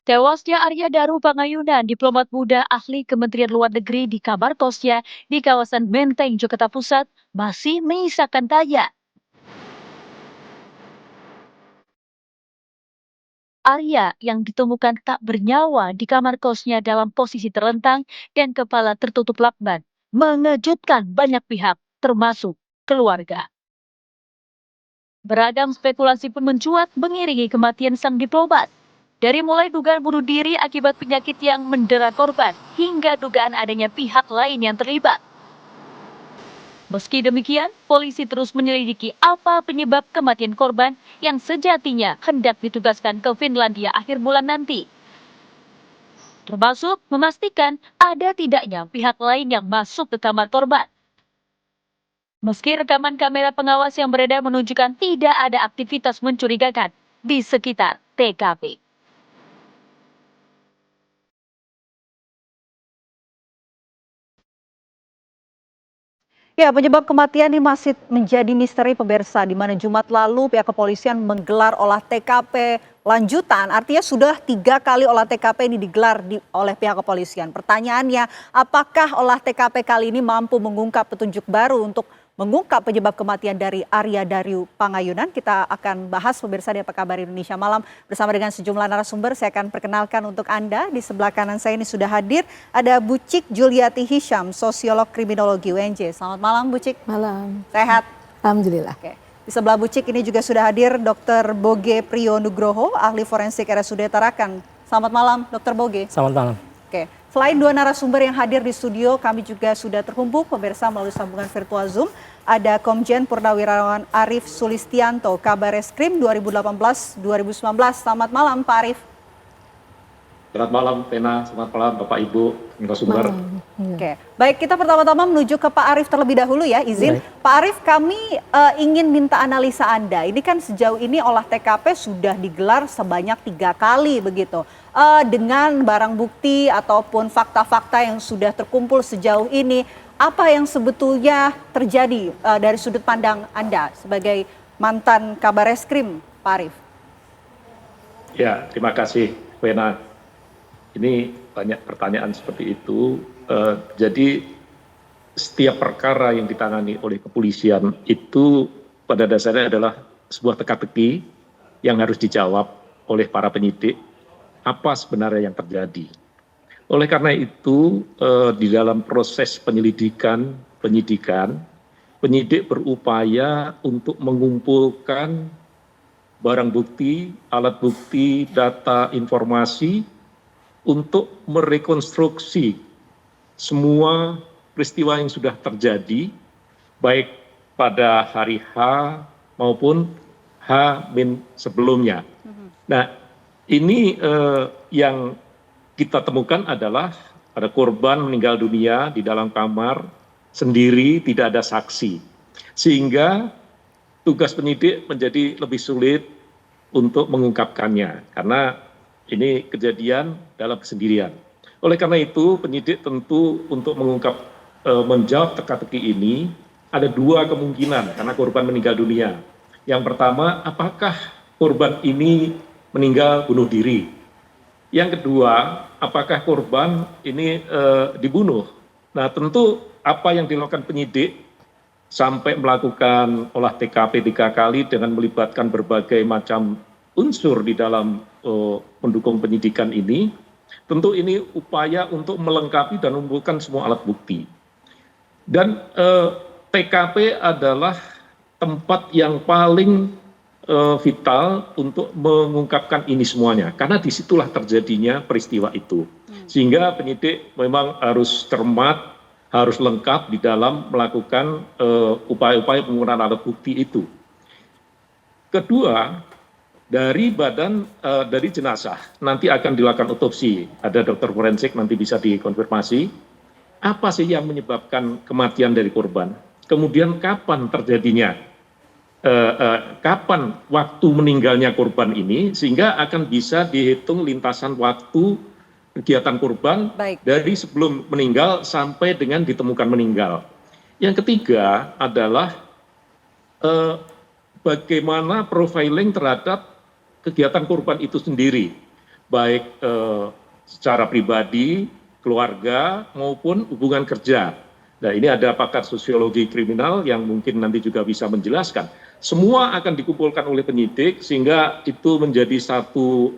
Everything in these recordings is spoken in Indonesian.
Tewasnya Arya Daru Pangayunan, diplomat muda ahli Kementerian Luar Negeri di kamar kosnya di kawasan Menteng, Jakarta Pusat, masih menyisakan tanya. Arya yang ditemukan tak bernyawa di kamar kosnya dalam posisi terlentang dan kepala tertutup lakban, mengejutkan banyak pihak, termasuk keluarga. Beragam spekulasi pun mencuat mengiringi kematian sang diplomat. Dari mulai dugaan bunuh diri akibat penyakit yang mendera korban, hingga dugaan adanya pihak lain yang terlibat. Meski demikian, polisi terus menyelidiki apa penyebab kematian korban yang sejatinya hendak ditugaskan ke Finlandia akhir bulan nanti. Termasuk memastikan ada tidaknya pihak lain yang masuk ke kamar korban. Meski rekaman kamera pengawas yang beredar menunjukkan tidak ada aktivitas mencurigakan di sekitar TKP. Ya, penyebab kematian ini masih menjadi misteri pemirsa, di mana Jumat lalu pihak kepolisian menggelar olah TKP lanjutan. Artinya sudah 3 kali olah TKP ini digelar oleh pihak kepolisian. Pertanyaannya, apakah olah TKP kali ini mampu mengungkap petunjuk baru untuk mengungkap penyebab kematian dari Arya Daru Pangayunan? Kita akan bahas pemirsa di Apa Kabar Indonesia Malam bersama dengan sejumlah narasumber. Saya akan perkenalkan untuk Anda, di sebelah kanan saya ini sudah hadir ada Bu Cik Juliati Hisham, sosiolog kriminologi UNJ. Selamat malam Bu Cik. Malam. Sehat? Alhamdulillah. Oke. Di sebelah Bu Cik ini juga sudah hadir Dr. Boge Priyo Nugroho, ahli forensik RSUD Tarakan. Selamat malam Dr. Boge. Selamat malam. Oke. Selain 2 narasumber yang hadir di studio, kami juga sudah terhubung pemirsa melalui sambungan virtual Zoom. Ada Komjen Purnawirawan Arief Sulistianto, Kabareskrim 2018-2019. Selamat malam Pak Arief. Selamat malam Pena, selamat malam Bapak Ibu narasumber. Oke, baik, kita pertama-tama menuju ke Pak Arief terlebih dahulu ya, izin. Baik. Pak Arief, kami ingin minta analisa Anda. Ini kan sejauh ini olah TKP sudah digelar sebanyak 3 kali begitu. Dengan barang bukti ataupun fakta-fakta yang sudah terkumpul sejauh ini, apa yang sebetulnya terjadi dari sudut pandang Anda sebagai mantan Kabareskrim, Pak Arief? Ya, terima kasih Pena. Ini banyak pertanyaan seperti itu. Jadi setiap perkara yang ditangani oleh kepolisian itu pada dasarnya adalah sebuah teka-teki yang harus dijawab oleh para penyidik apa sebenarnya yang terjadi. Oleh karena itu di dalam proses penyidikan, penyidik berupaya untuk mengumpulkan barang bukti, alat bukti, data, informasi untuk merekonstruksi semua peristiwa yang sudah terjadi, baik pada hari H maupun H- sebelumnya. Nah, ini yang kita temukan adalah ada korban meninggal dunia di dalam kamar sendiri, tidak ada saksi. Sehingga tugas penyidik menjadi lebih sulit untuk mengungkapkannya, karena ini kejadian dalam kesendirian. Oleh karena itu, penyidik tentu untuk menjawab teka-teki ini, ada 2 kemungkinan karena korban meninggal dunia. Yang pertama, apakah korban ini meninggal bunuh diri? Yang kedua, apakah korban ini dibunuh? Nah, tentu apa yang dilakukan penyidik sampai melakukan olah TKP 3 kali dengan melibatkan berbagai macam unsur di dalam pendukung penyidikan ini, tentu ini upaya untuk melengkapi dan mengumpulkan semua alat bukti. Dan TKP adalah tempat yang paling vital untuk mengungkapkan ini semuanya, karena disitulah terjadinya peristiwa itu. Sehingga penyidik memang harus cermat, harus lengkap di dalam melakukan upaya-upaya penggunaan alat bukti itu. Kedua, dari dari jenazah nanti akan dilakukan otopsi, ada dokter forensik nanti bisa dikonfirmasi apa sih yang menyebabkan kematian dari korban, kemudian kapan terjadinya, kapan waktu meninggalnya korban ini, sehingga akan bisa dihitung lintasan waktu kegiatan korban. Baik. Dari sebelum meninggal sampai dengan ditemukan meninggal. Yang ketiga adalah bagaimana profiling terhadap kegiatan korban itu sendiri. baik secara pribadi, keluarga, maupun hubungan kerja. Nah, ini ada pakar sosiologi kriminal yang mungkin nanti juga bisa menjelaskan. Semua akan dikumpulkan oleh penyidik sehingga itu menjadi satu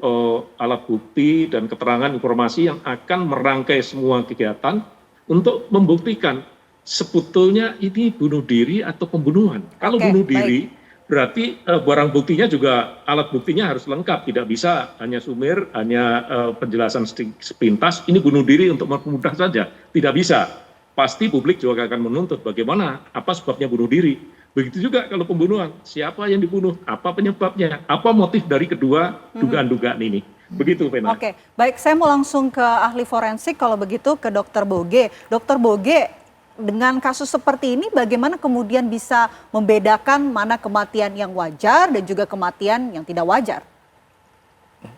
alat bukti dan keterangan informasi yang akan merangkai semua kegiatan untuk membuktikan sebetulnya ini bunuh diri atau pembunuhan. Kalau bunuh diri, berarti barang buktinya juga, alat buktinya harus lengkap. Tidak bisa hanya sumir, hanya penjelasan sepintas, ini bunuh diri untuk mempermudah saja. Tidak bisa. Pasti publik juga akan menuntut bagaimana, apa sebabnya bunuh diri. Begitu juga kalau pembunuhan, siapa yang dibunuh, apa penyebabnya, apa motif dari kedua dugaan-dugaan ini. Begitu, Vena. Oke, baik, saya mau langsung ke ahli forensik kalau begitu, ke Dr. Boge. Dr. Boge, dengan kasus seperti ini bagaimana kemudian bisa membedakan mana kematian yang wajar dan juga kematian yang tidak wajar?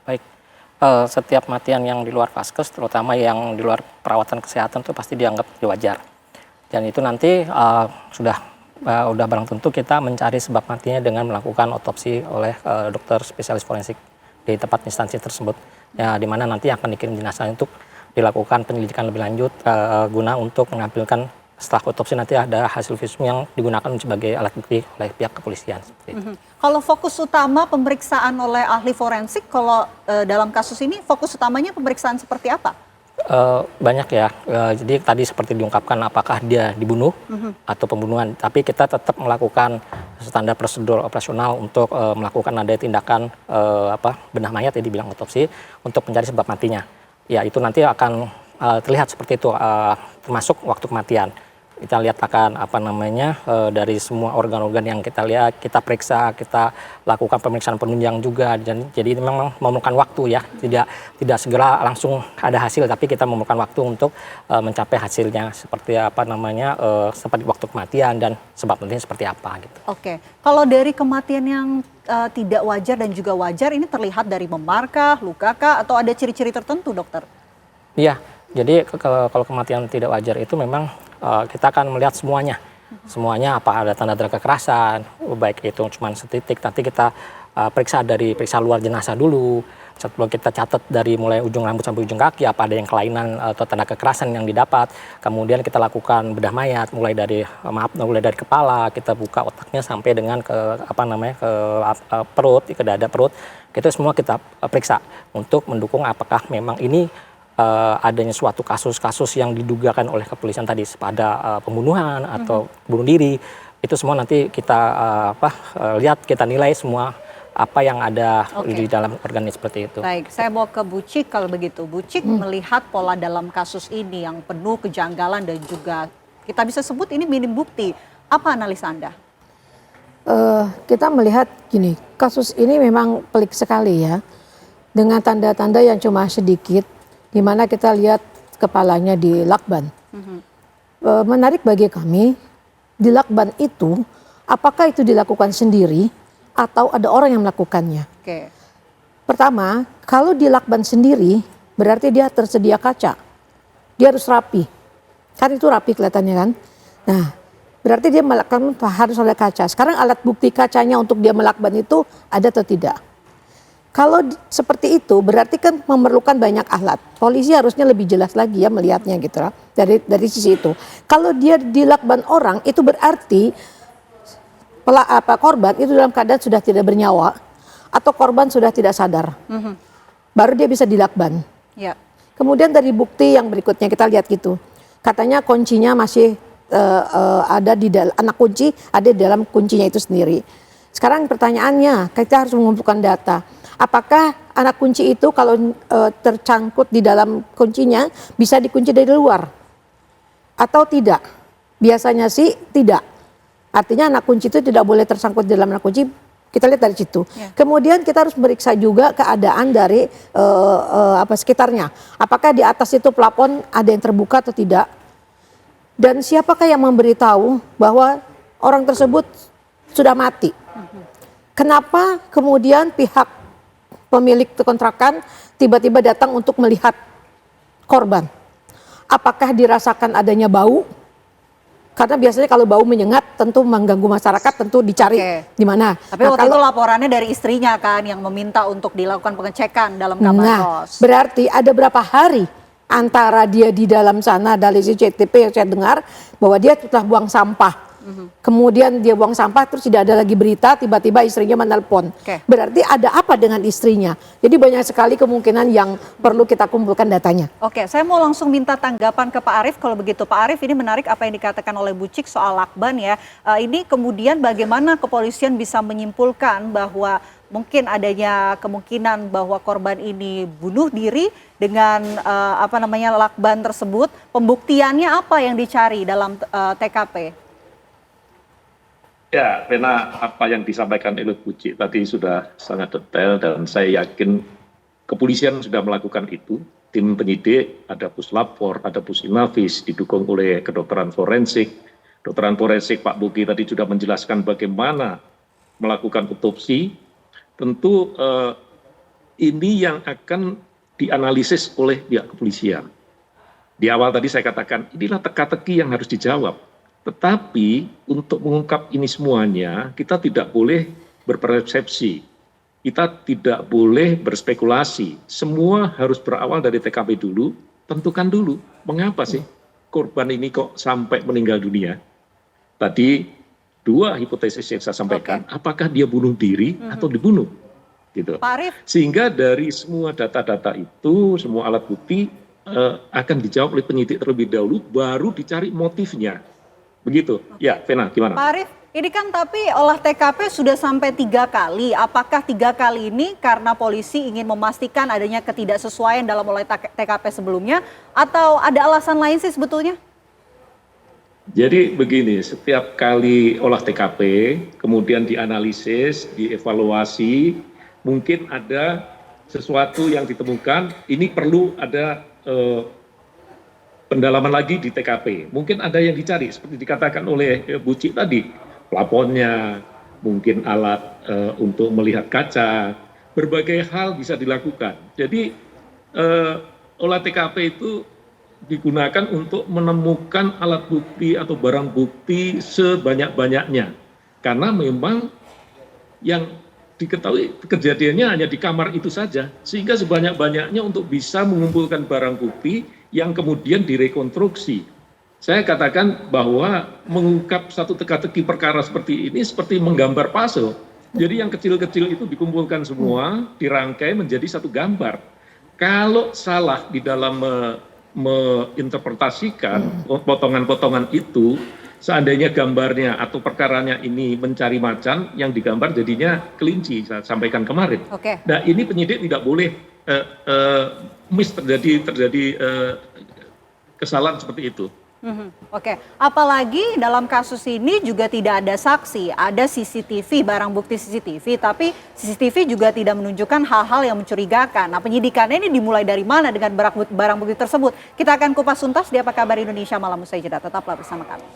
Baik, setiap kematian yang di luar vaskes, terutama yang di luar perawatan kesehatan itu pasti dianggap wajar. Dan itu nanti sudah barang tentu kita mencari sebab matinya dengan melakukan otopsi oleh dokter spesialis forensik di tempat instansi tersebut. Ya, di mana nanti akan dikirim jenazah untuk dilakukan penyelidikan lebih lanjut guna untuk mengambilkan, setelah otopsi nanti ada hasil visum yang digunakan sebagai alat bukti oleh pihak kepolisian. Seperti itu. Kalau fokus utama pemeriksaan oleh ahli forensik, kalau dalam kasus ini fokus utamanya pemeriksaan seperti apa? Banyak ya, jadi tadi seperti diungkapkan apakah dia dibunuh atau pembunuhan, tapi kita tetap melakukan standar prosedur operasional untuk melakukan ada tindakan bedah mayat, ya dibilang otopsi, untuk mencari sebab matinya. Ya itu nanti akan terlihat seperti itu, termasuk waktu kematian. Kita lihat akan dari semua organ-organ yang kita lihat, kita periksa, kita lakukan pemeriksaan penunjang juga. Jadi memang memerlukan waktu ya, tidak segera langsung ada hasil, tapi kita memerlukan waktu untuk mencapai hasilnya seperti seperti waktu kematian dan sebab matinya seperti apa gitu. Oke, kalau dari kematian yang tidak wajar dan juga wajar ini terlihat dari memarkah, lukakah, atau ada ciri-ciri tertentu, dokter? Iya, jadi kalau kematian tidak wajar itu memang kita akan melihat semuanya apa ada tanda-tanda kekerasan, baik itu cuma setitik, nanti kita periksa luar jenazah dulu, setelah kita catat dari mulai ujung rambut sampai ujung kaki apa ada yang kelainan atau tanda kekerasan yang didapat, kemudian kita lakukan bedah mayat mulai dari kepala, kita buka otaknya sampai dengan ke perut, ke dada perut, itu semua kita periksa untuk mendukung apakah memang ini adanya suatu kasus-kasus yang didugakan oleh kepolisian tadi pada pembunuhan atau bunuh diri. Itu semua nanti kita lihat, kita nilai semua apa yang ada di dalam organ seperti itu. Baik, saya mau ke Bu Cik kalau begitu. Bu Cik melihat pola dalam kasus ini yang penuh kejanggalan dan juga kita bisa sebut ini minim bukti. Apa analisa Anda? Kita melihat gini, kasus ini memang pelik sekali ya. Dengan tanda-tanda yang cuma sedikit, di mana kita lihat kepalanya dilakban. Menarik bagi kami, dilakban itu, apakah itu dilakukan sendiri atau ada orang yang melakukannya? Oke. Pertama, kalau dilakban sendiri, berarti dia tersedia kaca. Dia harus rapi. Kan itu rapi kelihatannya kan? Nah, berarti dia melakukan harus ada kaca. Sekarang alat bukti kacanya untuk dia melakban itu ada atau tidak? Kalau seperti itu berarti kan memerlukan banyak alat. Polisi harusnya lebih jelas lagi ya melihatnya gitu lah. Dari sisi itu. Kalau dia dilakban orang itu berarti korban itu dalam keadaan sudah tidak bernyawa atau korban sudah tidak sadar. Baru dia bisa dilakban. Ya. Kemudian dari bukti yang berikutnya kita lihat gitu. Katanya kuncinya masih ada di dalam, anak kunci ada di dalam kuncinya itu sendiri. Sekarang pertanyaannya, kita harus mengumpulkan data. Apakah anak kunci itu kalau tercangkut di dalam kuncinya bisa dikunci dari luar atau tidak? Biasanya sih tidak. Artinya anak kunci itu tidak boleh tersangkut di dalam anak kunci. Kita lihat dari situ. Ya. Kemudian kita harus meriksa juga keadaan dari sekitarnya. Apakah di atas itu plafon ada yang terbuka atau tidak? Dan siapakah yang memberitahu bahwa orang tersebut sudah mati? Kenapa kemudian pihak pemilik kontrakan tiba-tiba datang untuk melihat korban? Apakah dirasakan adanya bau? Karena biasanya kalau bau menyengat tentu mengganggu masyarakat, tentu dicari Oke. di mana. Tapi Nah, waktu itu laporannya dari istrinya kan yang meminta untuk dilakukan pengecekan dalam kamar Nah, kos. berarti ada berapa hari antara dia di dalam sana, dari CCTV yang saya dengar bahwa dia telah buang sampah. Kemudian dia buang sampah terus tidak ada lagi berita, tiba-tiba istrinya menelpon. Oke. Berarti ada apa dengan istrinya? Jadi banyak sekali kemungkinan yang perlu kita kumpulkan datanya. Oke, saya mau langsung minta tanggapan ke Pak Arief. Kalau begitu Pak Arief, ini menarik apa yang dikatakan oleh Bu Cik soal lakban ya. Ini kemudian bagaimana kepolisian bisa menyimpulkan bahwa mungkin adanya kemungkinan bahwa korban ini bunuh diri dengan lakban tersebut. Pembuktiannya apa yang dicari dalam TKP? Ya, karena apa yang disampaikan oleh Bu Cik tadi sudah sangat detail dan saya yakin kepolisian sudah melakukan itu. Tim penyidik, ada Puslapor, ada Pusinafis, didukung oleh kedokteran forensik. Kedokteran forensik Pak Buki tadi sudah menjelaskan bagaimana melakukan otopsi. Tentu ini yang akan dianalisis oleh pihak kepolisian. Di awal tadi saya katakan, inilah teka-teki yang harus dijawab. Tetapi untuk mengungkap ini semuanya, kita tidak boleh berpersepsi. Kita tidak boleh berspekulasi. Semua harus berawal dari TKP dulu, tentukan dulu. Mengapa sih korban ini kok sampai meninggal dunia? Tadi dua hipotesis yang saya sampaikan, apakah dia bunuh diri atau dibunuh? Gitu. Pak Arief. Sehingga dari semua data-data itu, semua alat bukti akan dijawab oleh penyidik terlebih dahulu, baru dicari motifnya. Begitu. Ya, Vena, gimana? Pak Arief, ini kan tapi olah TKP sudah sampai 3 kali. Apakah 3 kali ini karena polisi ingin memastikan adanya ketidaksesuaian dalam olah TKP sebelumnya, atau ada alasan lain sih sebetulnya? Jadi begini, setiap kali olah TKP, kemudian dianalisis, dievaluasi, mungkin ada sesuatu yang ditemukan, ini perlu ada pendalaman lagi di TKP. Mungkin ada yang dicari, seperti dikatakan oleh Bu Cik tadi, plafonnya, mungkin alat untuk melihat kaca, berbagai hal bisa dilakukan. Jadi olah TKP itu digunakan untuk menemukan alat bukti atau barang bukti sebanyak-banyaknya. Karena memang yang diketahui kejadiannya hanya di kamar itu saja, sehingga sebanyak-banyaknya untuk bisa mengumpulkan barang bukti yang kemudian direkonstruksi. Saya katakan bahwa mengungkap satu teka-teki perkara seperti ini seperti menggambar puzzle. Jadi yang kecil-kecil itu dikumpulkan semua, dirangkai menjadi satu gambar. Kalau salah di dalam menginterpretasikan potongan-potongan itu, seandainya gambarnya atau perkaranya ini mencari macan, yang digambar jadinya kelinci, saya sampaikan kemarin. Oke. Nah, ini penyidik tidak boleh terjadi kesalahan seperti itu. Oke, apalagi dalam kasus ini juga tidak ada saksi, ada CCTV, barang bukti CCTV, tapi CCTV juga tidak menunjukkan hal-hal yang mencurigakan. Nah, penyidikannya ini dimulai dari mana dengan barang bukti tersebut? Kita akan kupas tuntas di Apa Kabar Indonesia malam usai jeda. Tetaplah bersama kami.